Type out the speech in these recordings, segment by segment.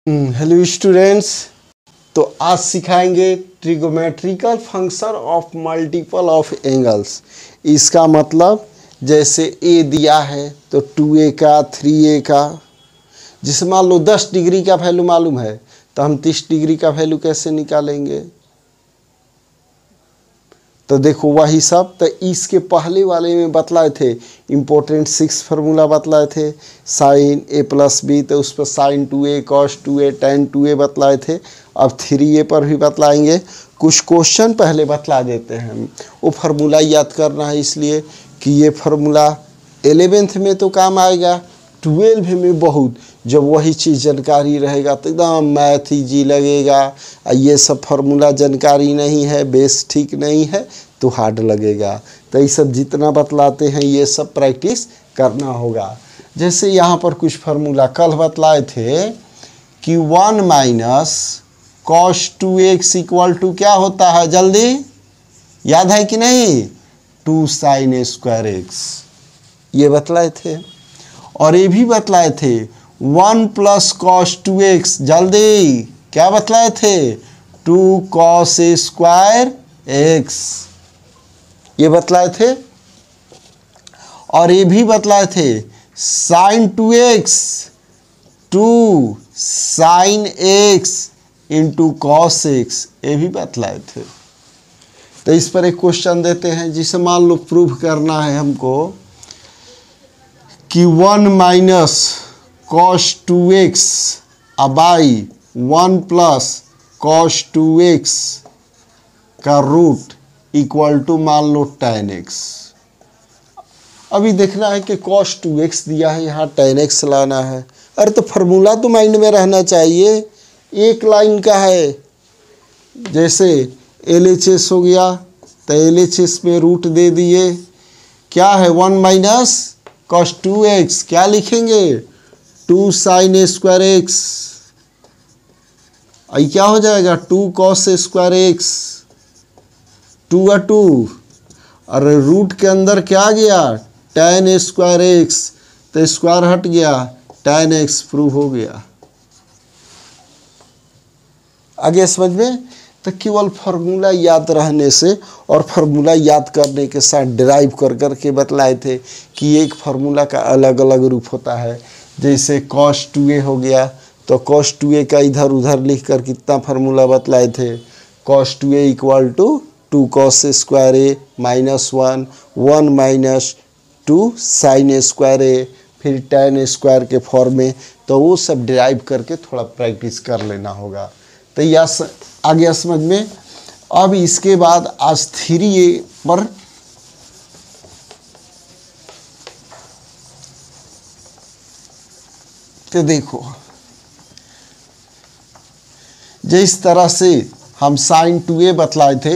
Hello students. तो आज सिखाएंगे trigonometrical function of multiple of angles. इसका मतलब जैसे ए दिया है तो 2a का 3a का, जिसे मान लो 10 डिग्री का वैल्यू मालूम है तो हम 30 डिग्री का वैल्यू कैसे निकालेंगे। तो देखो वही सब तो इसके पहले वाले में बतलाए थे, इम्पोर्टेंट 6 फार्मूला बतलाए थे। साइन a प्लस बी तो उस पर sine 2a cos 2a tan 2a बतलाए थे। अब 3a पर भी बतलाएंगे। कुछ क्वेश्चन पहले बतला देते हैं, वो फार्मूला याद करना है, इसलिए कि ये फार्मूला 11th में तो काम आएगा, 12 में बहुत, जब वही चीज़ जानकारी रहेगा तो एकदम मैथ ईजी लगेगा। ये सब फार्मूला जानकारी नहीं है, बेस ठीक नहीं है तो हार्ड लगेगा। तो ये सब जितना बतलाते हैं ये सब प्रैक्टिस करना होगा। जैसे यहाँ पर कुछ फार्मूला कल बतलाए थे कि 1 minus cos 2x equal to क्या होता है, जल्दी याद है कि नहीं, 2 साइन स्क्वायर एक्स, ये बतलाए थे। और ये भी बतलाए थे 1 प्लस कॉस 2x, जल्दी क्या बतलाए थे, 2 कॉस स्क्वायर एक्स, ये बतलाए थे। और ये भी बतलाए थे sine 2x 2 sine x into cos x, ये भी बतलाए थे। तो इस पर एक क्वेश्चन देते हैं जिसे मान लो प्रूव करना है हमको कि 1 minus cos 2x by 1 plus cos 2x का रूट इक्वल टू मान लो tan x। अभी देखना है कि cos 2x दिया है, यहाँ tan x लाना है। अरे तो फार्मूला तो माइंड में रहना चाहिए, एक लाइन का है। जैसे LHS हो गया तो LHS में रूट दे दिए, क्या है 1 माइनस cos 2x, क्या लिखेंगे 2 साइन स्क्वायर एक्स, आई क्या हो जाएगा 2 cos स्क्वायर एक्स, 2 और 2, और रूट के अंदर क्या गया tan स्क्वायर एक्स, तो स्क्वायर हट गया, tan x प्रूव हो गया। आगे समझ में। तो केवल फार्मूला याद रहने से और फार्मूला याद करने के साथ डिराइव कर करके बतलाए थे कि एक फार्मूला का अलग अलग रूप होता है। जैसे cos 2a हो गया तो cos 2a का इधर उधर लिख कर कितना फार्मूला बतलाए थे, cos 2a equal to 2 cos square a minus 1 minus 2 sine square a, फिर tan स्क्वायर के फॉर्म में। तो वो सब डिराइव करके थोड़ा प्रैक्टिस कर लेना होगा। तो यह आ गया समझ में। अब इसके बाद आज 3a पर तो देखो, जिस तरह से हम साइन 2a बतलाए थे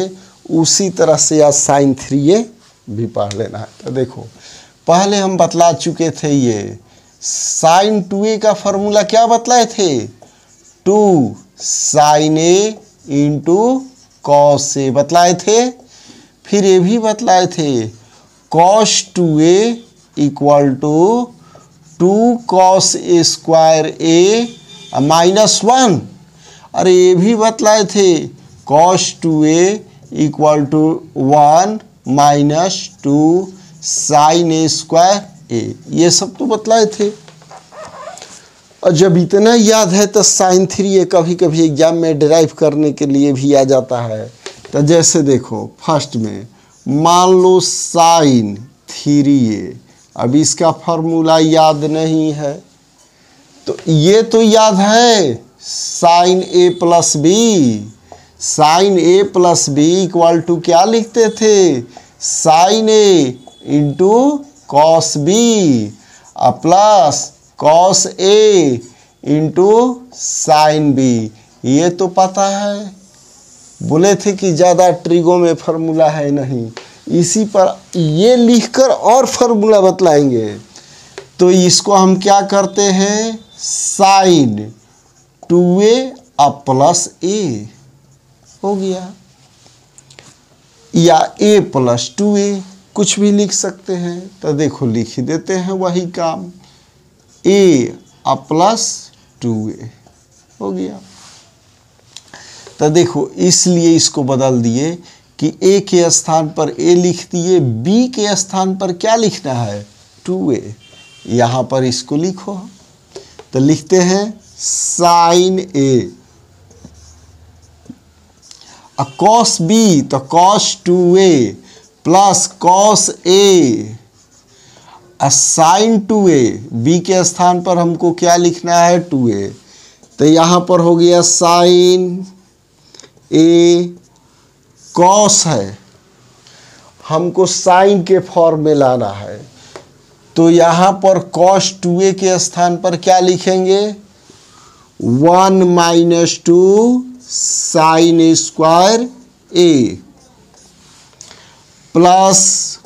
उसी तरह से आज साइन 3a भी पढ़ लेना है। तो देखो पहले हम बतला चुके थे, ये साइन 2a का फॉर्मूला क्या बतलाए थे, 2 sine a into cos a बतलाए थे। फिर ये भी बतलाए थे cos 2a equal to 2 cos square a minus 1। अरे ये भी बतलाए थे cos 2a equal to 1 minus 2 sine a square a, ये सब तो बतलाए थे। और जब इतना याद है तो साइन 3a कभी कभी एग्जाम में डिराइव करने के लिए भी आ जाता है। तो जैसे देखो फर्स्ट में मान लो साइन 3a, अब इसका फॉर्मूला याद नहीं है तो ये तो याद है sine a plus b, sine a plus b equal to क्या लिखते थे, sine a into cos b plus cos a into sine b, ये तो पता है। बोले थे कि ज़्यादा ट्रिगो में फार्मूला है नहीं, इसी पर ये लिखकर और फार्मूला बतलाएंगे। तो इसको हम क्या करते हैं, साइन 2a प्लस ए हो गया, या a प्लस 2a कुछ भी लिख सकते हैं। तो देखो लिख ही देते हैं वही काम, a प्लस 2a हो गया। तो देखो इसलिए इसको बदल दिए कि a के स्थान पर a लिख दिए, b के स्थान पर क्या लिखना है 2a, यहाँ पर इसको लिखो। तो लिखते हैं साइन a कॉस b, तो cos 2a plus cos a sine 2a, b के स्थान पर हमको क्या लिखना है 2a। तो यहाँ पर हो गया साइन a, कॉस है, हमको साइन के फॉर्म में लाना है, तो यहाँ पर कॉस 2a के स्थान पर क्या लिखेंगे 1 minus 2 sine square a plus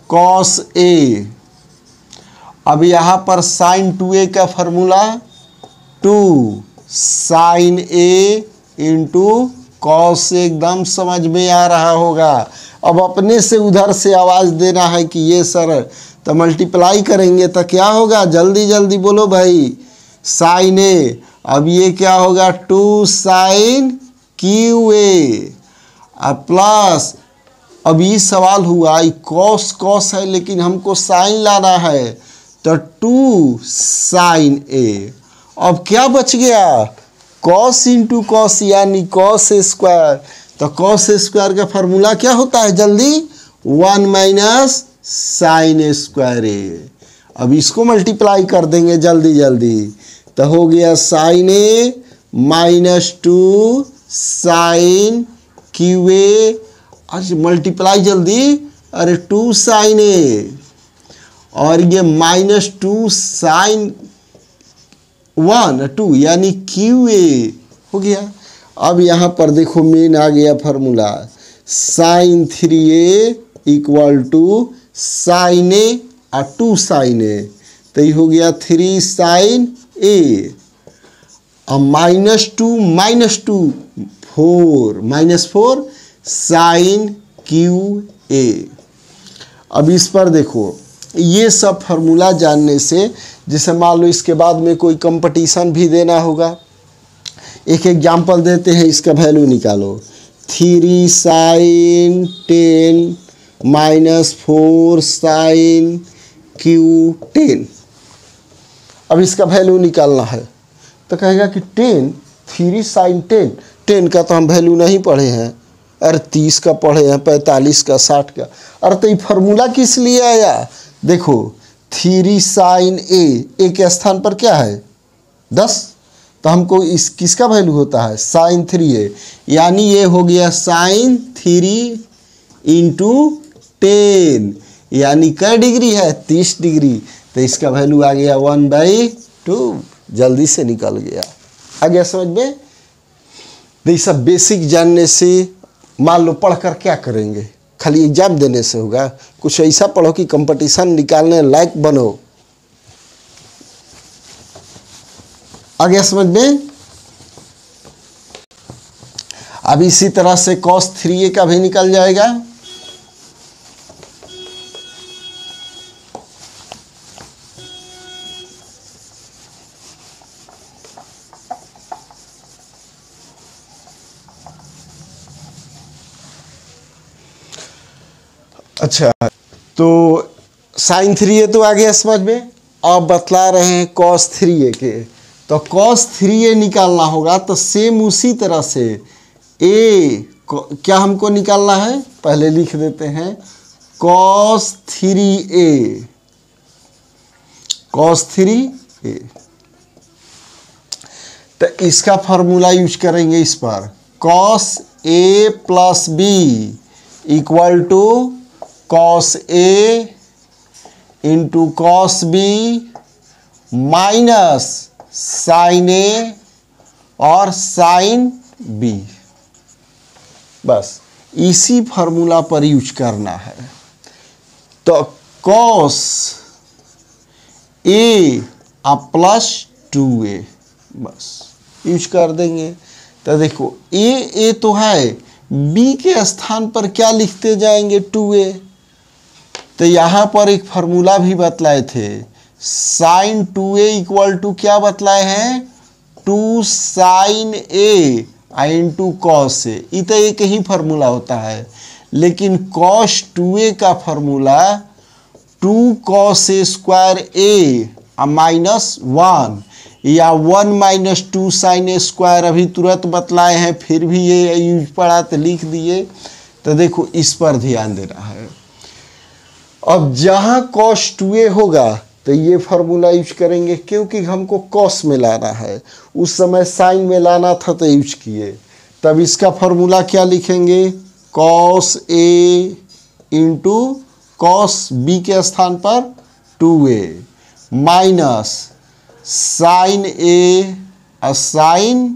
cos a। अब यहाँ पर साइन 2a का formula 2 sine a into cos, एकदम समझ में आ रहा होगा। अब अपने से उधर से आवाज़ देना है कि ये सर, तो मल्टीप्लाई करेंगे तो क्या होगा, जल्दी जल्दी बोलो भाई, साइन a, अब ये क्या होगा 2 साइन क्यू ए प्लस, अब ये सवाल हुआ कॉस कॉस है लेकिन हमको साइन लाना है, तो 2 साइन ए। अब क्या बच गया कॉस इंटू कॉस यानी कॉस स्क्वायर, तो कॉस स्क्वायर का फॉर्मूला क्या होता है जल्दी 1 माइनस साइन स्क्वायर ए। अब इसको मल्टीप्लाई कर देंगे जल्दी जल्दी, तो हो गया sine a minus 2 sine cube a, अच्छा मल्टीप्लाई जल्दी, अरे 2 साइन ए और ये माइनस 2 साइन 1 2 यानी क्यू ए हो गया। अब यहाँ पर देखो मेन आ गया formula, sine 3a equal to sine a और 2 साइन ए, तो ये हो गया 3 साइन ए और minus two 4 minus 4 sine cube a. अब इस पर देखो ये सब फार्मूला जानने से, जैसे मान लो इसके बाद में कोई कंपटीशन भी देना होगा, एक एग्जाम्पल देते हैं, इसका वैल्यू निकालो 3 साइन 10 माइनस 4 साइन क्यू 10। अब इसका वैल्यू निकालना है तो कहेगा कि 3 साइन 10 का तो हम वैल्यू नहीं पढ़े हैं, अरे 30 का पढ़े हैं, 45 का, 60 का। अरे तो ये फार्मूला किस लिए आया, देखो 3 साइन ए के स्थान पर क्या है 10, तो हमको इस किसका वैल्यू होता है साइन 3a, यानी ये हो गया साइन 3 इंटू 10, यानी कै डिग्री है 30 डिग्री, तो इसका वैल्यू आ गया 1/2, जल्दी से निकल गया। आ गया समझ में। तो ये सब बेसिक जानने से, मान लो पढ़कर क्या करेंगे, खाली एग्जाम देने से होगा, कुछ ऐसा पढ़ो कि कंपटीशन निकालने लायक बनो। आ गया समझ में। अब इसी तरह से cos 3a का भी निकल जाएगा। अच्छा, तो साइन 3a तो आ गया समझ में। अब बतला रहे हैं cos 3a के, तो cos 3a निकालना होगा, तो सेम उसी तरह से a क्या हमको निकालना है, पहले लिख देते हैं cos 3a, तो इसका फॉर्मूला यूज करेंगे इस पर, cos a plus b equal to cos a into cos b minus sine a और साइन b। बस इसी फार्मूला पर यूज करना है। तो cos a प्लस 2a बस यूज कर देंगे। तो देखो a तो है, b के स्थान पर क्या लिखते जाएंगे 2a। तो यहाँ पर एक फार्मूला भी बतलाए थे, साइन 2a इक्वल टू क्या बतलाए हैं 2 साइन ए इंटू कॉस ए, ये तो एक ही फार्मूला होता है, लेकिन cos 2a का फार्मूला 2 cos ए स्क्वायर ए -1 या 1 - 2 साइन ए स्क्वायर, अभी तुरंत बतलाए हैं फिर भी ये यूज पड़ा तो लिख दिए। तो देखो इस पर ध्यान देना है। अब जहाँ cos 2a होगा तो ये फार्मूला यूज करेंगे, क्योंकि हमको cos में लाना है, उस समय साइन में लाना था तो यूज किए। तब इसका फार्मूला क्या लिखेंगे, cos a into cos b के स्थान पर 2a माइनस साइन ए साइन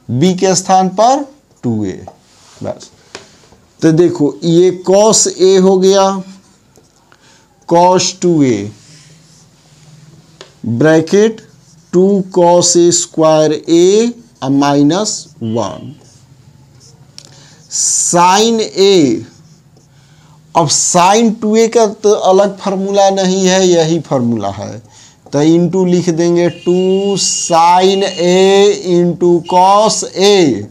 b के स्थान पर 2a। बस, तो देखो ये cos a हो गया, cos 2a bracket 2 cos a square a -1 sine a. अब साइन 2a का तो अलग फार्मूला नहीं है, यही फार्मूला है, तो इंटू लिख देंगे 2 sine a into cos a.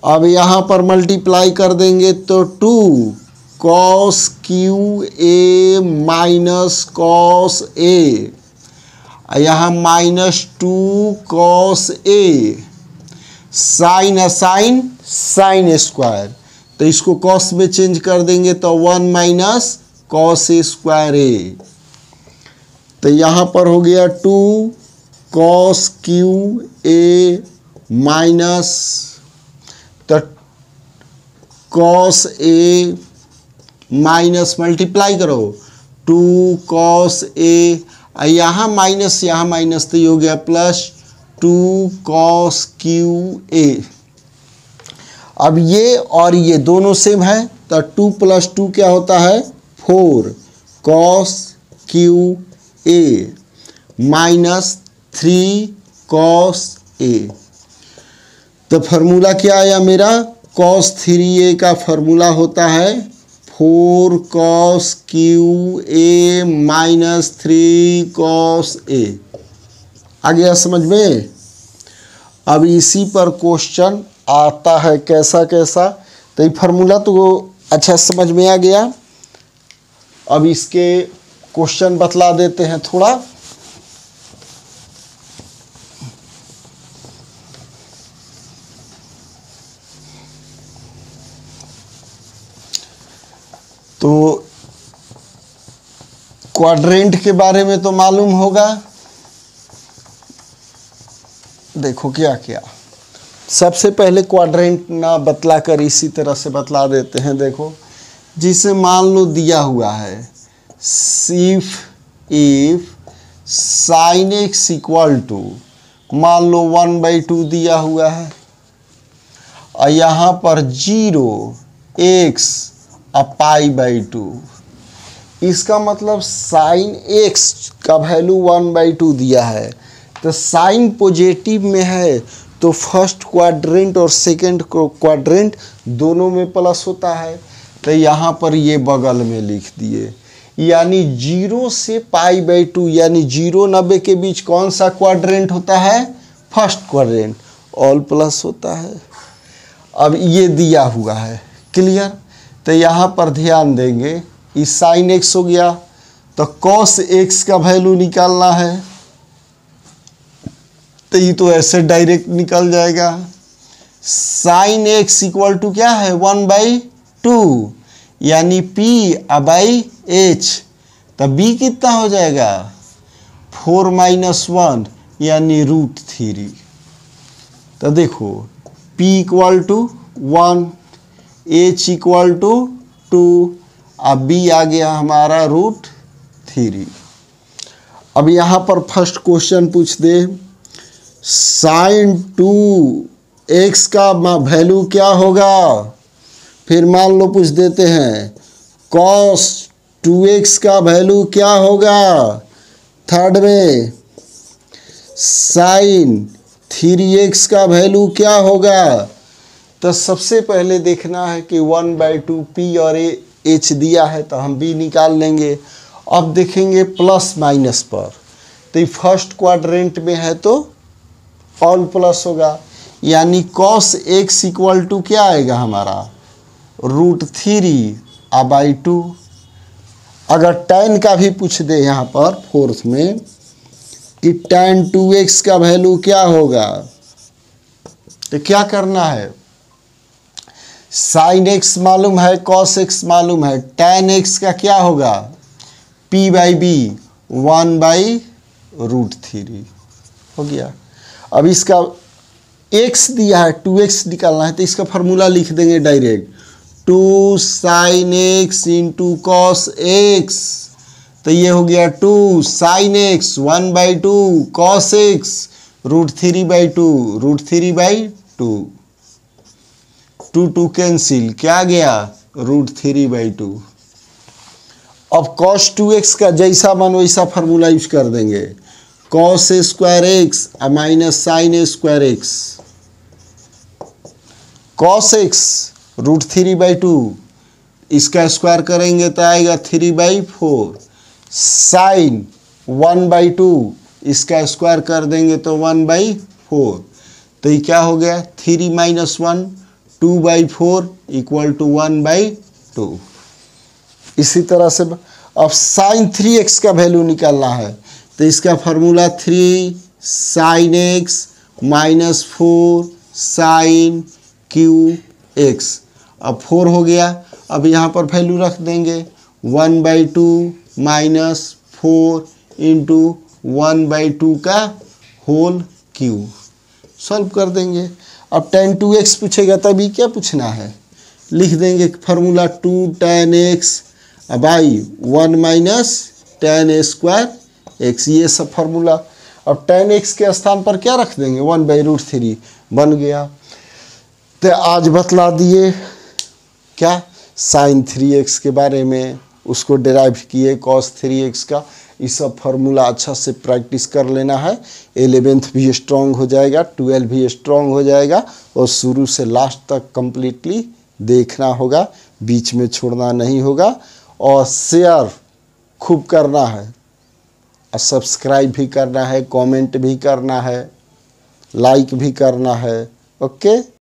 अब यहाँ पर मल्टीप्लाई कर देंगे तो 2 cos cube a minus cos a, यहाँ -2 cos a, sine sine sine square, तो इसको कॉस में चेंज कर देंगे तो 1 - कॉस ए स्क्वायर ए। तो यहाँ पर हो गया 2 कॉस क्यू ए माइनस तो कॉस ए माइनस मल्टीप्लाई करो 2 कॉस ए, यहाँ माइनस तो ये हो गया प्लस 2 कॉस क्यू ए। अब ये और ये दोनों सेम है तो 2 + 2 क्या होता है 4 cos cube a minus 3 cos a. तो फार्मूला क्या आया मेरा, cos 3a का फार्मूला होता है 4 cos Q a minus 3 cos ए। आ गया समझ में। अब इसी पर क्वेश्चन आता है कैसा कैसा, तो ये फार्मूला तो अच्छा समझ में आ गया। अब इसके क्वेश्चन बतला देते हैं थोड़ा। तो क्वाड्रेंट के बारे में तो मालूम होगा। देखो क्या क्या, सबसे पहले क्वाड्रेंट ना बतला कर इसी तरह से बतला देते हैं। देखो जिसे मान लो दिया हुआ है if sine x equal to मान लो 1/2 दिया हुआ है और यहाँ पर 0x π/2, इसका मतलब साइन एक्स का वैल्यू 1/2 दिया है, तो साइन पॉजिटिव में है तो फर्स्ट क्वाड्रेंट और सेकंड क्वाड्रेंट दोनों में प्लस होता है। तो यहाँ पर ये बगल में लिख दिए, यानी 0 से π/2 यानी 0 90 के बीच कौन सा क्वाड्रेंट होता है, फर्स्ट क्वाड्रेंट, ऑल प्लस होता है। अब ये दिया हुआ है, क्लियर। तो यहाँ पर ध्यान देंगे, इस साइन एक्स हो गया तो कॉस एक्स का वैल्यू निकालना है, तो ये तो ऐसे डायरेक्ट निकल जाएगा। साइन एक्स इक्वल टू क्या है 1/2 यानी p/h, तो b कितना हो जाएगा 4 - 1 यानी √3। तो देखो p equal to 1, h equal to 2, अब b आ गया हमारा √3। अब यहाँ पर फर्स्ट क्वेश्चन पूछ दे, साइन 2x का वैल्यू क्या होगा। फिर मान लो पूछ देते हैं cos 2x का वैल्यू क्या होगा। थर्ड में साइन 3x का वैल्यू क्या होगा। तो सबसे पहले देखना है कि 1/2 p और h दिया है तो हम b निकाल लेंगे। अब देखेंगे प्लस माइनस पर, तो ये फर्स्ट क्वाड्रेंट में है तो ऑल प्लस होगा, यानी cos x इक्वल टू क्या आएगा हमारा √3/2। अगर tan का भी पूछ दे यहाँ पर फोर्थ में कि tan 2x का वैल्यू क्या होगा, तो क्या करना है, sin x मालूम है, cos x मालूम है, tan x का क्या होगा p/b 1/√3 हो गया। अब इसका x दिया है 2x निकालना है, तो इसका फार्मूला लिख देंगे direct 2 sin x into cos x, तो ये हो गया 2 sin x 1/2 cos x √3/2 √3/2 2 cancel, क्या गया √3/2। अब cos 2x का जैसा मन वैसा फार्मूला यूज कर देंगे, cos square x minus sin square x, cos x √3/2 इसका स्क्वायर करेंगे तो आएगा 3/4, sin 1/2 इसका स्क्वायर कर देंगे तो 1/4, तो ये क्या हो गया 3 - 1 2/4 इक्वल टू 1/2। इसी तरह से अब sin 3x का वैल्यू निकालना है, तो इसका formula 3 sin x minus 4 sin QX। अब 4 हो गया, अब यहाँ पर वैल्यू रख देंगे 1/2 माइनस 4 इंटू 1/2 का होल क्यूब, सॉल्व कर देंगे। अब tan 2x पूछेगा तभी क्या पूछना है, लिख देंगे formula 2 tan x by 1 minus tan square x, ये सब फार्मूला। अब tan x के स्थान पर क्या रख देंगे 1/√3 बन गया। तो आज बतला दिए क्या sin 3x के बारे में, उसको डिराइव किए cos 3x का। ये सब फार्मूला अच्छा से प्रैक्टिस कर लेना है, 11th भी स्ट्रॉन्ग हो जाएगा, 12 भी स्ट्रॉन्ग हो जाएगा, और शुरू से लास्ट तक कंप्लीटली देखना होगा, बीच में छोड़ना नहीं होगा, और शेयर खूब करना है, और सब्सक्राइब भी करना है, कमेंट भी करना है, लाइक भी करना है। ओके।